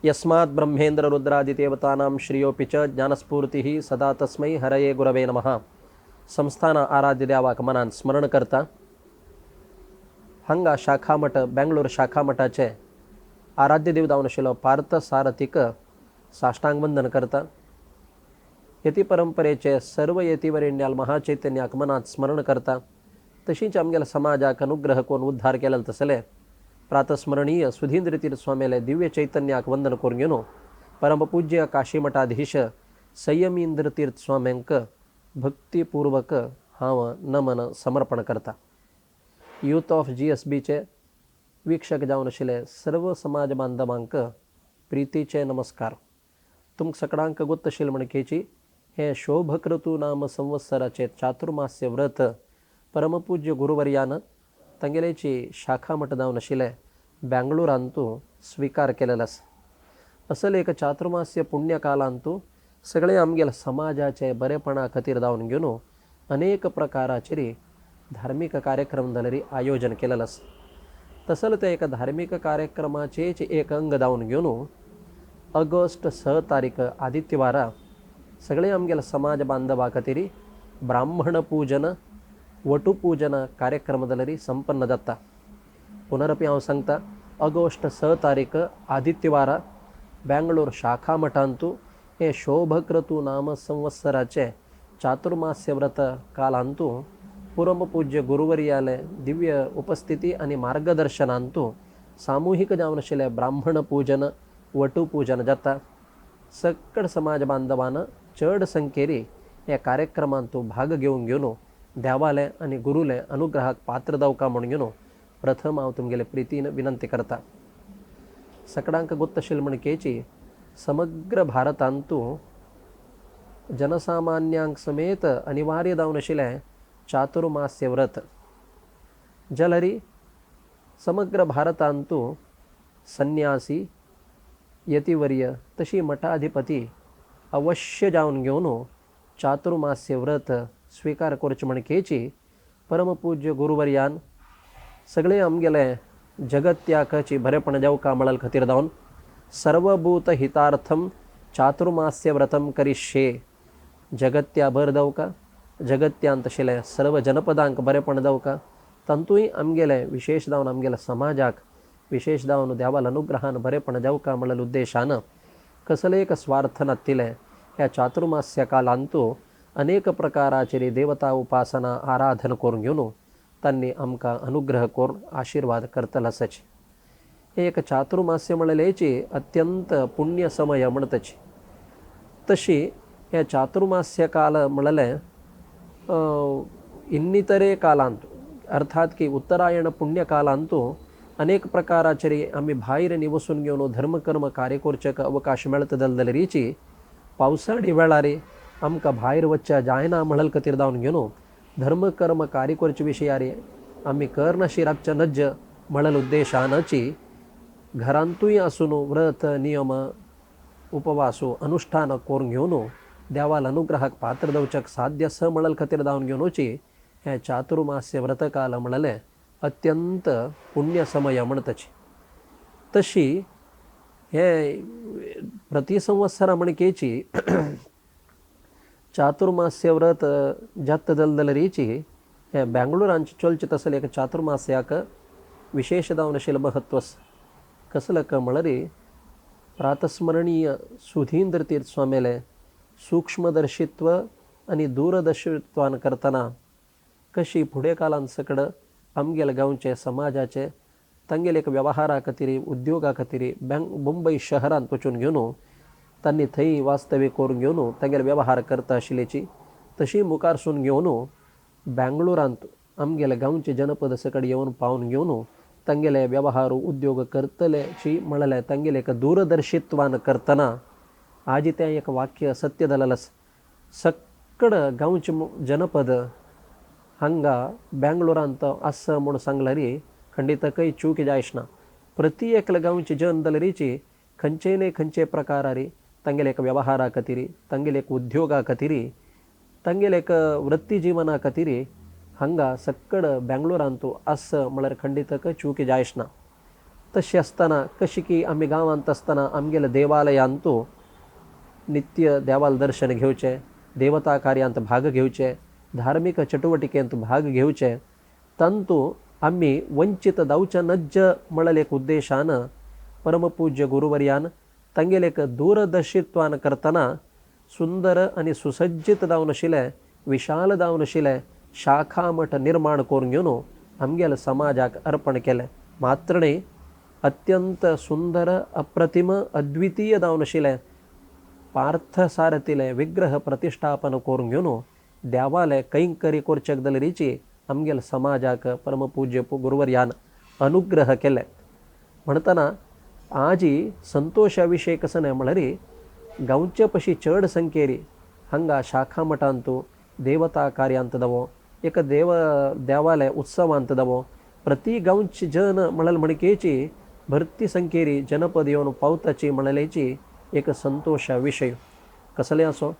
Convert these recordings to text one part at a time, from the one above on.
यस्मात् ब्रह्मेंद्र रुद्रादिदेवतानां श्रियोपि च ज्ञानस्फूर्तिः सदा तस्मै हरये गुरवे नमः. संस्थान आराध्य देवा कमनान स्मरण करता हंगा शाखामठ बेंगळूर शाखामठाचे आराध्य देव दावनशिलो पार्थ सारथिक साष्टांग वंदन करता यती परंपरेचे सर्व यतीवरेण्याल महाचैतन्य आगमनात स्मरण करता तशीच आमगेल समाजाक अनुग्रह कोण उद्धार केलेलं तसले प्रातस्मरणीय सुधींद्र तीर्थ स्वामीले दिव्य चैतन्याक वंदन करून घेऊन परमपूज्य काशीमठाधीश संयमींद्र तीर्थ स्वाम्यांक भक्तिपूर्वक हांव नमन समर्पण करता. यूथ ऑफ GSBचे वीक्षक जावन आशिल्ले सर्व समाज बांधवांक प्रितीचे नमस्कार. तुमक सगळ्यांक गोत्त आशिल्ले म्हणकेची हे शोभक ऋतू नाम संवत्सराचे चातुर्मास्य व्रत परमपूज्य गुरुवर्यान तंगेलेची शाखा मठ जावन आशिल्ले बेंगळूरांतू स्वीकार केलेलो आसा. असल एक चातुर्मास्य पुण्यकालांतू सगळे आमगेल समाजाचे बरेपणा खातीर जावन घेवन अनेक प्रकाराचेरी धार्मिक कार्यक्रम जाल्यारी आयोजन केलेलं आसा. तसल ते एक धार्मिक कार्यक्रमाचेच एक अंग जावन घेवन ऑगस्ट 6 तारीख आदित्यवारा सगळे आमगेल समाज बांधवा खातीर ब्राह्मण पूजन वटुपूजन कार्यक्रम जाल्यारी संपन्न जाता. पुनरपी हांव सांगता ऑगस्ट 6 तारीख आदित्यवारा बेंगळूर शाखा मठांतू हे शोभक ऋतू नाम संवत्सराचे चातुर्मास्य व्रत कालांतू परमपूज्य गुरुवर्याले दिव्य उपस्थिती आणि मार्गदर्शनांतू सामूहिक जावन आशिल्ले ब्राह्मण पूजन वटुपूजन जाता. सकळ समाज बांधवान चड संख्येरी ह्या कार्यक्रमांतू भाग घेवन देवाले आणि गुरुले अनुग्रहाक पात्र जावका म्हण घेवन प्रथम हांव तुमगेले प्रितीन विनंती करता. सगळ्यांक गोत्त आशिल्ले म्हणकेची समग्र भारतांतू जनसामान्यांक समेत अनिवार्य जावन आशिल्ले चातुर्मास्य व्रत जाल्यारी समग्र भारतांतू संन्यासी यतिवर्य तशी मठाधिपती अवश्य जावन घेवन चातुर्मास्य व्रत स्वीकार करचे म्हणकेची परमपूज्य गुरुवर्यान सगळे आमगेले जगत्याकाची बरेपण जावका म्हळल खातीर जावन सर्वभूत हितार्थम चातुर्मास्य व्रतम करिष्ये जगत्या भर जावका जगत्यांत आशिल्ले सर्व जनपदांक बरेपण जावका तंतूय आमगेले विशेष जावन आमगेल्या समाजाक विशेष जावन देवाल अनुग्रहान बरेपण जावका म्हळल उद्देशान कसले एक स्वार्थ नातिले ह्या चातुर्मास्य कालांतू अनेक प्रकाराचेरी देवता उपासना आराधन करून घेवन तांणी आमकां अनुग्रह करून आशीर्वाद करतले आसाचे. एक चातुर्मास्य म्हणलेची अत्यंत पुण्य समय म्हणतची तशी हे चातुर्मास्य काल म्हणले ಇನ್ನಿತರೆ ಕಾಲಾಂತೂ अर्थात की उत्तरायण पुण्यकालांतू अनेक प्रकाराचेरी आम्ही भायर निवसून घेवन धर्मकर्म कार्य करचेक अवकाश मेळता जाल्यार रिची पावसाळी वेळारी आमकां भायर वच्चा जायना म्हणल खातीर जावन घेवन धर्मकर्म कार्य करचे विशयारी आमी करनाशी रावचे नज म्हणल उद्देशानची घरांतूय आसून व्रत नियम उपवासू अनुष्ठान करून घेवन देवाल अनुग्रहाक पात्र जावचेक साध्य स म्हणल खातीर जावन घेवनूची हे चातुर्मास्य व्रतकाल म्हणले अत्यंत पुण्य समय म्हणतची. तशी हे प्रति संवत्सरा म्हणकेची चातुर्मास्य व्रत जात जाल्यारीची हे बेंगळूरांचे चलचे तसले एक चातुर्मास्याक विशेष जावन आशिल्लें महत्व कसलक म्हळ्यारी प्रातस्मरणीय सुधींद्र तीर्थ स्वामीले सूक्ष्मदर्शित्व आणि दूरदर्शित्वान करतना कशी फुडें कालांत सकड आमगेल्या गांवचे समाजाचे तांगेले एक व्यवहारा खातीर उद्योगा खातीर मुंबई शहरांत वचून घेवन तांणी थंय वास्तव्य करून घेवन तांगेले व्यवहार करता आशिल्लेची तशी मुखारसून घेवन बेंगळूरांत आमगेल्या गांवचे जनपद सकड येवन पावन घेवन तांगेले व्यवहार उद्योग करतलेची म्हणल्यार तांगेले एक दूरदर्शित्वान करतना आज तें एक वाक्य सत्य जालेलें आसा. सकड गांवचे जनपद हांगा बेंगळूरांत आसा म्हूण सांगल्यारी खंडितकय चूक जायना. प्रति एकल्या गांवचे जन जाल्यारीची खंयचे न्हय खंयचे प्रकारारी तांगेले एक व्यवहारा खातीर तांगेले एक उद्योगा खातीर तांगेले एक वृत्ती जीवना खातीर हांगा सक्कड बेंगळूरांतू आस म्हळ्यार खंडितक चूक जायना. तशी असताना कशी की आम्ही गावांत असताना आमगेल्या देवालयांतू नित्य देवाल दर्शन घेवचे, देवता कार्यांत भाग घेवचे, धार्मिक चटुवटिकेंत भाग घेवचे, तंतू आम्ही वंचित जावचे नज्ज म्हणल एक उद्देशानं परमपूज्य गुरुवर्यान तांगेल एक दूरदर्शित्वान करताना सुंदर आणि सुसज्जित जावन आशिल्ले, विशाल जावन आशिल्ले शाखा मठ निर्माण करून घेवन आमगेल समाजाक अर्पण केले. मात्र न्ही, अत्यंत सुंदर अप्रतिम अद्वितीय जावन आशिल्ले पार्थसारथिले विग्रह प्रतिष्ठापन करून घेवन देवाले कैंकरी करचेक जाल्यारीची आमगेल समाजाक परमपूज्य गुरुवर्यान अनुग्रह केले. म्हणतना आजी संतोषाविषयी कसं नाही म्हळ्यार गांवचे पशी चड संख्येरी हांगा शाखा मठांतू देवता कार्यांत दवो, एक देवालय उत्सवांत दवो, प्रति गांवची जन म्हळ्यार म्हणकेची भरती संख्येरी जनपद येवन पावताची म्हळ्याची एक संतोषा विषय. कसले असो,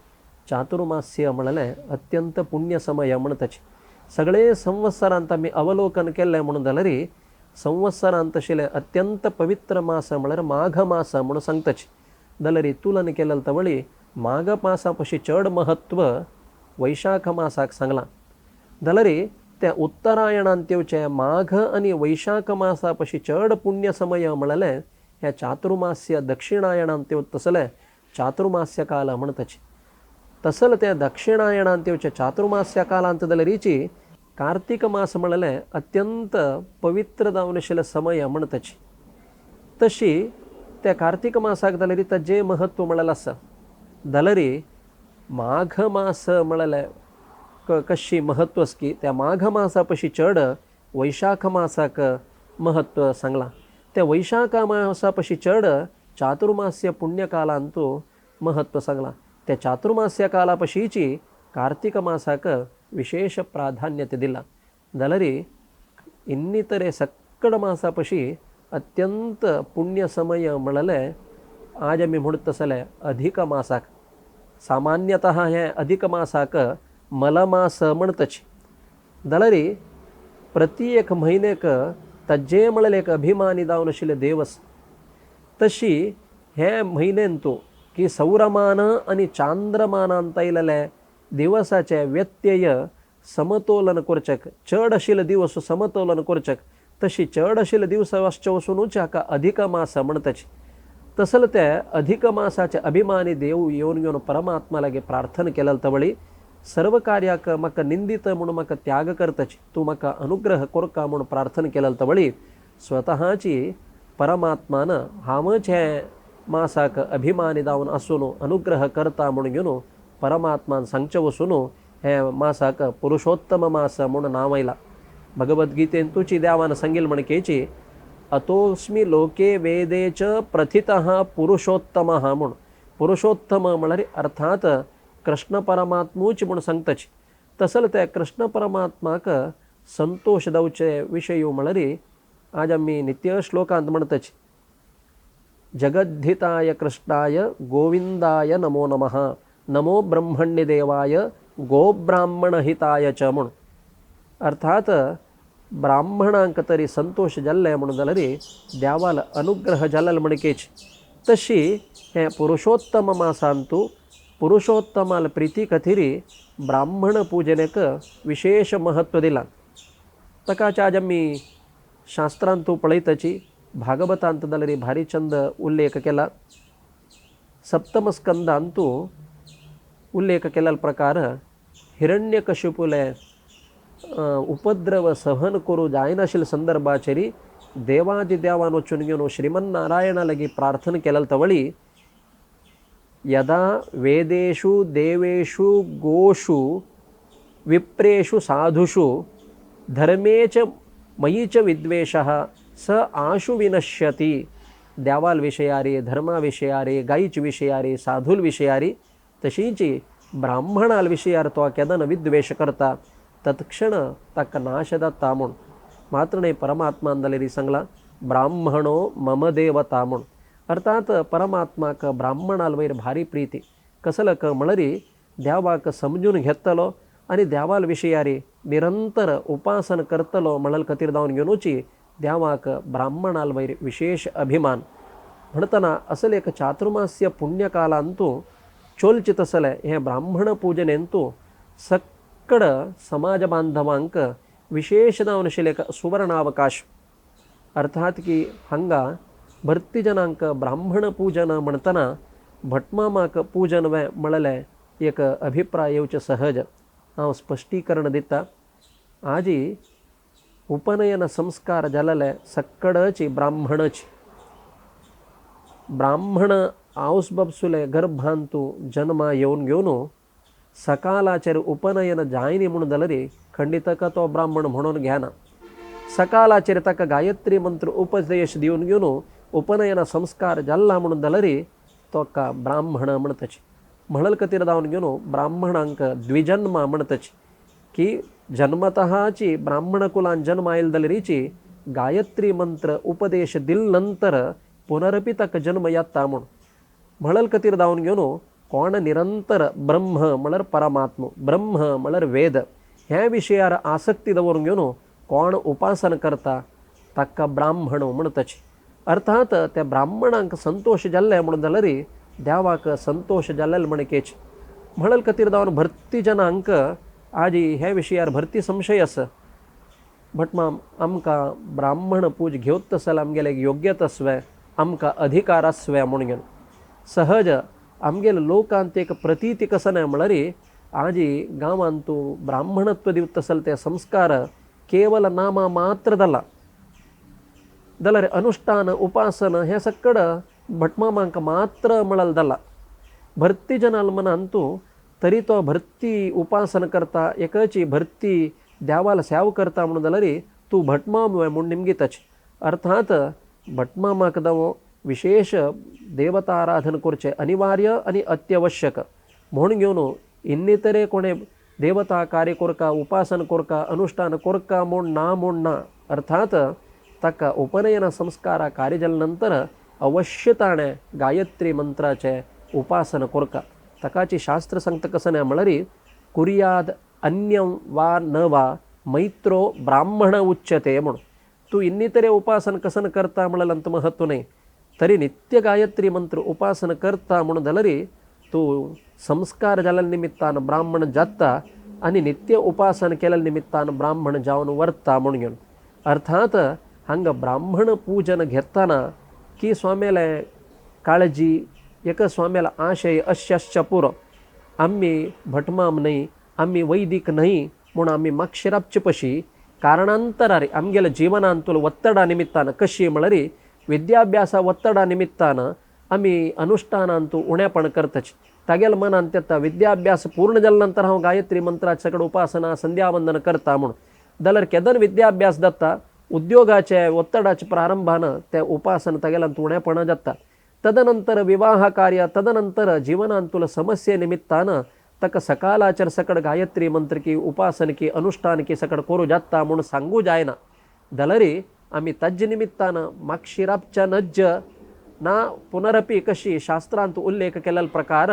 चातुर्मास्य म्हळ्यार अत्यंत पुण्य समय म्हणताची. सगळे संवत्सरांत आमी अवलोकन केलें म्हणून जाल्यार संवत्सरांत आशिल्ले अत्यंत पवित्र मास म्हळ्यार माघ मास म्हणून सांगताची. जाल्यार तुलन केलें तवळी माघ मासा पशी चड महत्व वैशाख मासाक सांगलां. जाल्यार त्या उत्तरायणांत येवचे माघ आनी वैशाख मासा पशी चड पुण्य समय म्हळ्यार ह्या चातुर्मास्य दक्षिणायणांत येवत तसले चातुर्मास्य काल म्हणताची. तसल त्या दक्षिणायणांत येवचे चातुर्मास्य कालांत जाल्यारीची कार्तिक मास म्हळ्यार अत्यंत पवित्र जावन आशिल्ले समय म्हणताची. तशी त्या कार्तिक मासाक जाल्यार ताजें महत्व म्हळ्यार आसा. जाल्यार माघ मास म्हळ्यार कशी महत्व की त्या माघ मासा पशी चड वैशाख मासाक महत्व सांगलां. त्या वैशाख मासा पशी चड चातुर्मास्य पुण्यकालांतू महत्व सांगलां. त्या चातुर्मास्य काला पशीची कार्तिक मासाक विशेष प्राधान्यते दिला. जाल्यार ಇನ್ನಿತರೆ सक्कड मासा पशी अत्यंत पुण्य समय म्हळ्यार आज आमी म्हणत तसले अधिक मासाक. सामान्यतः हे अधिक मासाक मलमास म्हणतची. जाल्यार प्रति एक म्हयनेक ताजे म्हळ्यार एक अभिमानी जावन आशिल्ले देवस. तशी हे म्हयनेंतू की सौरमान आणि चांद्रमानांत आयिल्ले दिवसाचे व्यत्यय समतोलन करचेक, चड आशिल्ले दिवस समतोलन करचेक, तशी चड आशिल्ले दिवस वचचे वचूनच हाका अधिक मास म्हणताची. तसल ते अधिक मासाचे अभिमानी देव येवन घेवन परमात्मा लागी प्रार्थना केल्या तवळी सर्व कार्याक म्हाका निंदित म्हणून म्हाका त्याग करताची, तूं म्हाका अनुग्रह कोरका म्हणून प्रार्थना केल्या तवळी स्वतःची परमात्मान हांवच हे मासाक अभिमानी जावन आसून अनुग्रह करता म्हणून घेवन परमात्मान सांगचे वचून हे मासाक पुरुषोत्तम मास म्हणून नांव आयलां. भगवद्गीतेन तुची देवान सांगिल्लें म्हणकेची अतोस्मी लोके वेदे च प्रथितः पुरुषोत्तमः म्हूण. पुरुषोत्तम म्हळ्यार अर्थात कृष्ण परमात्मूच म्हणून सांगताची. तसल ते कृष्ण परमात्माक संतोष जावचे विशय म्हळ्यार आज आमी नित्य श्लोकांत म्हणताची जगद्धिताय कृष्णाय गोविंदाय नमो नमः, नमो ब्रह्मण्य देवाय गोब्राह्मण हिताय च म्हूण. अर्थात ब्राह्मणांक तरी संतोष जाल्ले म्हणून जाल्यार देवाल अनुग्रह जाल्ले म्हणकेच. तशी हे पुरुषोत्तम मासांतू पुरुषोत्तमाल प्रिती खातीर ब्राह्मण पूजनेक विशेष महत्व दिलां. ताकाच आज आमी शास्त्रांतू पळयताची भागवतांत जाल्यार भारी चंद उल्लेख केला. सप्तम स्कंदांतू उल्लेख केल्या प्रकार हिरण्यकशिपुले उपद्रव सहन करू जायनाशिल्ले संदर्भाचेरी देवादिदेवान वचून घेवन श्रीमन्नारायणा लागी प्रार्थना केल्या तवळी यदा वेदेषु देवेषु गोषु विप्रेषु साधुषु धर्मे च मयि च विद्वेषः स आशु विनश्यति. देवाल विशयारी, धर्मा विशयारी, गायीच विशयारी, साधूल विशयारी, तशीच ब्राह्मणाल विशयार तो केदन विद्वेष करता तत्क्षण ताका नाश जाता म्हूण. मात्र न्ही, परमात्मान जाल्यार सांगला ब्राह्मणो मम देवता म्हूण. अर्थात परमात्माक ब्राह्मणाल वयर भारी प्रीती. कसलक म्हळ्यार देवाक समजून घेतलो आनी देवाल विशयारी निरंतर उपासन करतलो म्हळ्यार खातीर जावन घेवनूच द्यावाक ब्राह्मणाल वैर विशेष अभिमान म्हणताना असल एक चातुर्मास्य पुण्यकालांतू चोलचित असले हे ब्राह्मण पूजनेंतू सक्कड समाज बांधवांक विशेषदावनशील एक सुवर्णावकाश अर्थात की हंगा भरती जनांक ब्राह्मण पूजन म्हणताना भटमामाक पूजन वे मळले एक अभिप्राय येवचे सहज हांव स्पष्टीकरण दिता आजी उपनयन संस्कार जालेले सक्कडची ब्राह्मणची ब्राह्मण आउसबबसुले गर्भांतू जन्मा येऊन घेऊन सकालाचेर उपनयन जायनी म्हणून जाल्यार खंडितक तो ब्राह्मण म्हणून घ्याना सकालाचेर ताका गायत्री मंत्र उपदेश दिवन घेवन उपनयन संस्कार जाल्ला म्हणून जाल्यार तो का ब्राह्मण म्हणतच म्हणल कतीर जावन घेवन ब्राह्मणांक द्विजन्मा म्हणतच की जन्मतःची ब्राह्मण कुलान जन्म आयल जाल्यारीची गायत्री मंत्र उपदेश दिल नंतर पुनरपि तक जन्म येता म्हूण म्हणल कतीर जावन घेवन कोण निरंतर ब्रह्म म्हळ्यार परमात्मा ब्रह्म म्हळ्यार वेद ह्या विशयार आसक्ती दवरून घेवन कोण उपासन करता ताका ब्राह्मण म्हणतच अर्थात त्या ब्राह्मणांक संतोष जाल्ले म्हणून जाल्यार देवाक संतोष जाल्ले म्हणकेच म्हणल कतीर जावन भरती जनांक आजी ह्या विशयार भरती संशय आसा भटमा आमकां ब्राह्मण पूज घेवत आसल्यार आमगेले योग्यता आसवे आमकां अधिकार आसवे म्हणून घेवन सहज आमगेले लोकांत एक प्रतीती कसं म्हळ्यार आजी गांवांतू ब्राह्मणत्व दिवत आसले ते संस्कार केवल नामा मात्र जाला जाल्यार अनुष्ठान उपासन हे सक्कड भटमामांक मात्र मळल जाला भरती जनाल मनांतू तरी तो भरती उपासन करता एकची भरती देवाला सेवा करता म्हणून जाल्यार तूं भटमाम म्हणून निमगीतच अर्थात भटमामाक दावो विशेष देवता आराधन करचे अनिवार्य आणि अत्यावश्यक म्हणून घेवन इन्नितरे कोणे देवता कार्य कोरका उपासन कोरका अनुष्ठान कोरका म्हूण ना अर्थात ताका उपनयन संस्कार कार्य जाले नंतर अवश्य ताणें गायत्री मंत्राचे उपासन कोरका ताकाची शास्त्र सांगता कसं म्हळ्यार कुर्याद अन्यं वा न वा मैत्रो ब्राह्मण उच्यते म्हणून तू इन्नितरे उपासन कसन करता म्हणल्यार महत्व नाही तरी नित्य गायत्री मंत्र उपासन करता म्हणून जाल्यार तू संस्कार जाल्या निमित्तान ब्राह्मण जाता आणि नित्य उपासन केल्या निमित्तान ब्राह्मण जावन वर्ता म्हणून घेवन अर्थात हांगा ब्राह्मण पूजन घेताना की स्वाम्याले काळजी एक स्वाम्याला आशय अश्य पुरो आम्ही भटमाम नाही आम्ही वैदिक नाही म्हणून आम्ही माक्षरापचे पशी कारणांतरारी आमगेल्या जीवनांतूल ಒತ್ತಡ निमित्तान कशी म्हळ्यार विद्याभ्यास ಒತ್ತಡ निमित्तान आम्ही अनुष्ठानांतू उणेपण करतच तागेल मनांत येता विद्याभ्यास पूर्ण जाल्या नंतर हांव गायत्री मंत्राचे सकड उपासना संध्यावंदन करता म्हणून जाल्यार केदन विद्याभ्यास जाता उद्योगाचे ಒತ್ತಡाचे प्रारंभान ते उपासन तागेलांत उणेपण जाता तदनंतर विवाह कार्य तदनंतर जीवनांतूल समस्ये निमित्तान तक सकालाचर सकड गायत्री मंत्र की उपासन की अनुष्ठान की सकड करू जाता म्हणून सांगू जायना जाल्यार आम्ही तज्ज निमित्तान माक्षिरापच्या नज्ज ना पुनरपि कशी शास्त्रांत उल्लेख केलेल्या प्रकार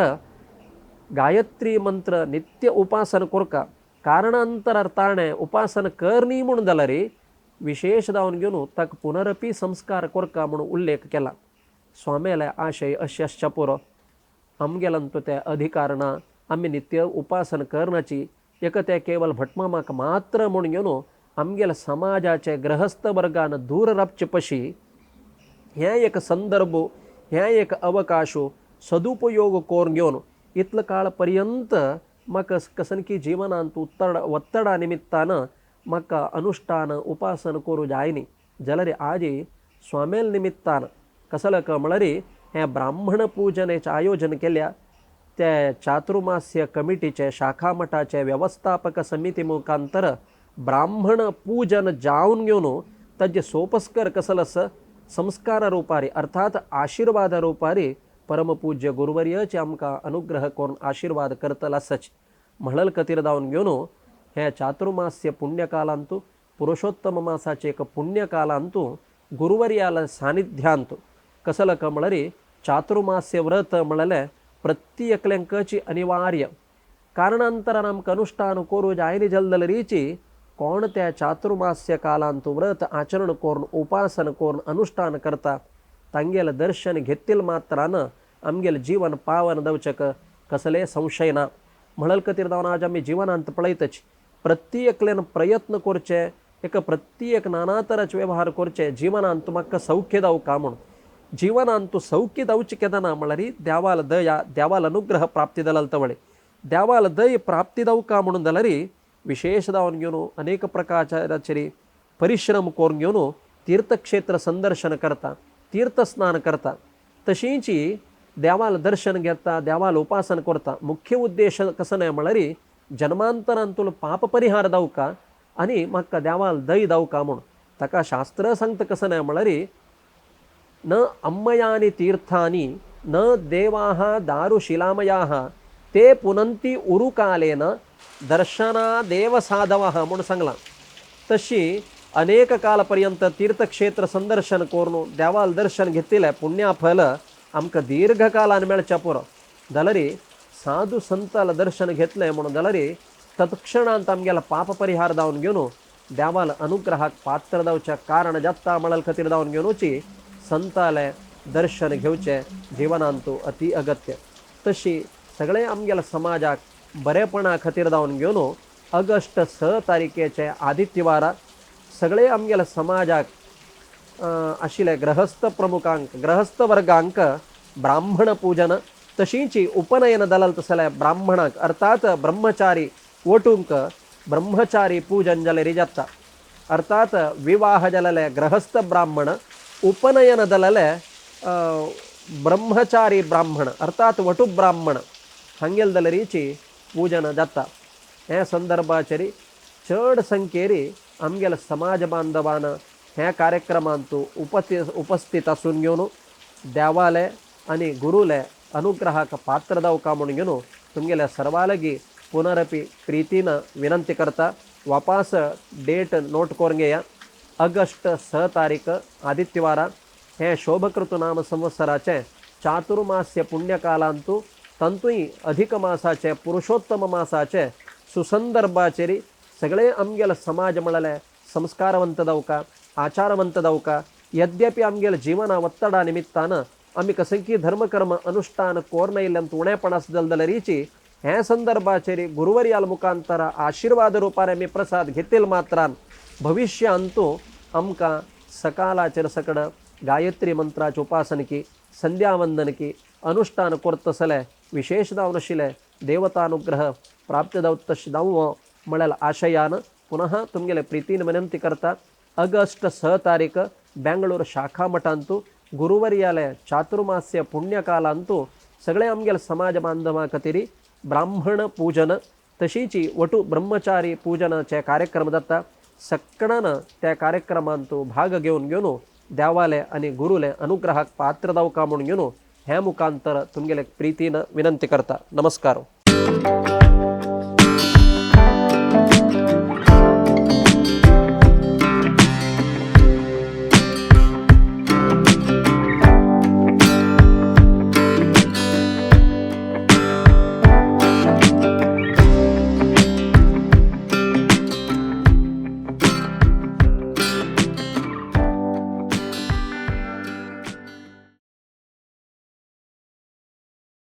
गायत्री मंत्र नित्य उपासन कोरका कारणांतर ताणे उपासन करनी म्हणून जाल्यार विशेष जावन घेवन ताका पुनरपि संस्कार कोरका म्हणून उल्लेख केला स्वाम्याले आशय अश्य पुरो आमगेलांतू ते अधिकार ना आम्ही नित्य उपासन करनाची एक ते केवल भटमामाक मात्र म्हणून घेवन आमगेल्या समाजाचे गृहस्थ वर्गान दूर रावचे पशी हे एक संदर्भ हे एक अवकाश सदुपयोग करून घेवन इतलो काळ पर्यंत म्हाका कसनकी जीवनांत ಒತ್ತಡ निमित्तान म्हाका अनुष्ठान उपासन करूं जायनी जाल्यार आज स्वामेल निमित्तान कसलक म्हळ्यार हे ब्राह्मण पूजनेचे आयोजन केल्या ते चातुर्मास्य कमिटीचे शाखा मठाचे व्यवस्थापक समिती मुखांतर ब्राह्मण पूजन जावन घेवन ताजे सोपस्कर कसलस संस्कार रूपारी अर्थात आशीर्वाद रूपारी परमपूज्य गुरुवर्याचे आमकां अनुग्रह करून आशीर्वाद करतला सच म्हणल कतीर जावन घेवन हे चातुर्मास्य पुण्यकालांतू पुरुषोत्तम मासाचे एक पुण्यकालांतू गुरुवर्याला सानिध्यांत कसलक म्हळ्यार चातुर्मास्य व्रत म्हळ्यार प्रत्येकल्यांकची अनिवार्य कारणांतरान आमकां अनुष्ठान करूं जायनी जल्दल रीची कोणत्या चातुर्मास्य कालांतू व्रत आचरण करून उपासन करून अनुष्ठान करता तांगेल दर्शन घेतील मात्रानं आमगेल जीवन पावन दवचक कसले संशय ना म्हणल कतीरदावन आज आम्ही जीवनांत पळयतच प्रत्येकलेन प्रयत्न करचे एक प्रत्येक नाना तराचे व्यवहार करचे जीवनांत म्हाका सौख्य जावं का म्हणून जीवनांतू सौख्य जावचे केदना म्हळ्यार देवाल दया देवाल अनुग्रह प्राप्ती जाल्यार तवळे देवाल दय प्राप्ती जावं का म्हणून जाल्यार विशेष जावन घेवन अनेक प्रकारचे परिश्रम करून घेवन तीर्थक्षेत्र संदर्शन करता तीर्थस्नान करता तशींची देवाल दर्शन घेता देवाल उपासन करता मुख्य उद्देश कसं नाही म्हळ्यार जन्मांतरांतून पाप परिहार जावं का आनी म्हाका देवाल दय जावं का म्हणून ताका शास्त्र सांगता कसं नाही म्हळ्यार न अम्मयानि तीर्थानि न देवाः दारुशिलामयाः ते पुनंती उरुकालेन दर्शना देव साधवः म्हणून सांगला तशी अनेक कालपर्यंत तीर्थक्षेत्र संदर्शन करून देवाल दर्शन घेतले पुण्याफल आमकां दीर्घकालान मेळच्या पुरो जाल्यार साधू संताल दर्शन घेतले म्हणून जाल्यार तत्क्षणांत आमगेला पाप परिहार जावन घेवन देवाल अनुग्रहाक पात्र जावचे कारण जाता म्हळ्यार खातीर जावन घेवनूची संताले दर्शन घेवचे जिवनांतू अति अगत्य तशी सगळे आमगेल्या समाजाक बरेपणा खातीर जावन घेवन ऑगस्ट 6 तारखेचे आदित्यवारा सगळे आमगेल्या समाजाक आशिल्ले गृहस्थ प्रमुखांक गृहस्थ वर्गांक ब्राह्मण पूजन तशींची उपनयन जाल्यार तसले ब्राह्मणाक अर्थात ब्रह्मचारी वटूंक ब्रह्मचारी पूजन जाल्यार जाता अर्थात विवाह जाल्यार गृहस्थ ब्राह्मण उपनयन जाल्यार ब्रह्मचारी ब्राह्मण अर्थात वटू ब्राह्मण हांगेल जाल्यारीची पूजन जाता हे संदर्भाचेर चड संख्येरी आमगेल्या समाज बांधवान ह्या कार्यक्रमांतू उपस्थित आसून घेवन देवाले आनी गुरुले अनुग्रहाक पात्र जावं का म्हणून घेवन तुमगेल्या सर्वालगी पुनरपी प्रीतीन विनंती करता वापस डेट नोट करून घेया ऑगस्ट 6 तारीख आदित्यवारा हे शोभकृतनाम संवत्सराचे चातुर्मास्य पुण्यकालांतू तंतुई अधिक मासाचे पुरुषोत्तम मासाचे सुसंदर्भाचेरी सगळे आमगेल समाज म्हळ्यार संस्कारवंत जावका आचारवंत जावका यद्यपि आमगेल जीवना ಒತ್ತಡ निमित्तान आमी कसंकी धर्मकर्म अनुष्ठान कोरनयल्यांत उणेपणास जाल्यारीची हे संदर्भाचेर गुरुवर्याल मुखांतर आशीर्वाद रुपार आमी प्रसाद घेतील मात्रान भविष्य अंतू आमकां सकाळाचेर सकड गायत्री मंत्राची उपासनकी संध्यावंदनकी अनुष्ठान करतसले विशेष जावन आशिल्ले देवतानुग्रह प्राप्त जावं म्हळ्यार आशयान पुनः तुमगेले प्रीतीन विनंती करता ऑगस्ट 6 तारीख बेंगळूर शाखा मठांतू गुरुवर्याले चातुर्मास्य पुण्यकालांतू सगळे आमगेल समाज बांधवां खातीर ब्राह्मण पूजन तशीची वटू ब्रह्मचारी पूजनाचे कार्यक्रम जाता सक्कणान त्या कार्यक्रमांतू भाग घेवन देवाले आनी गुरुले अनुग्रहाक पात्र जावं का म्हणून घेवन हे मुखांतर तुमगेले प्रीतीन विनंती करता नमस्कार।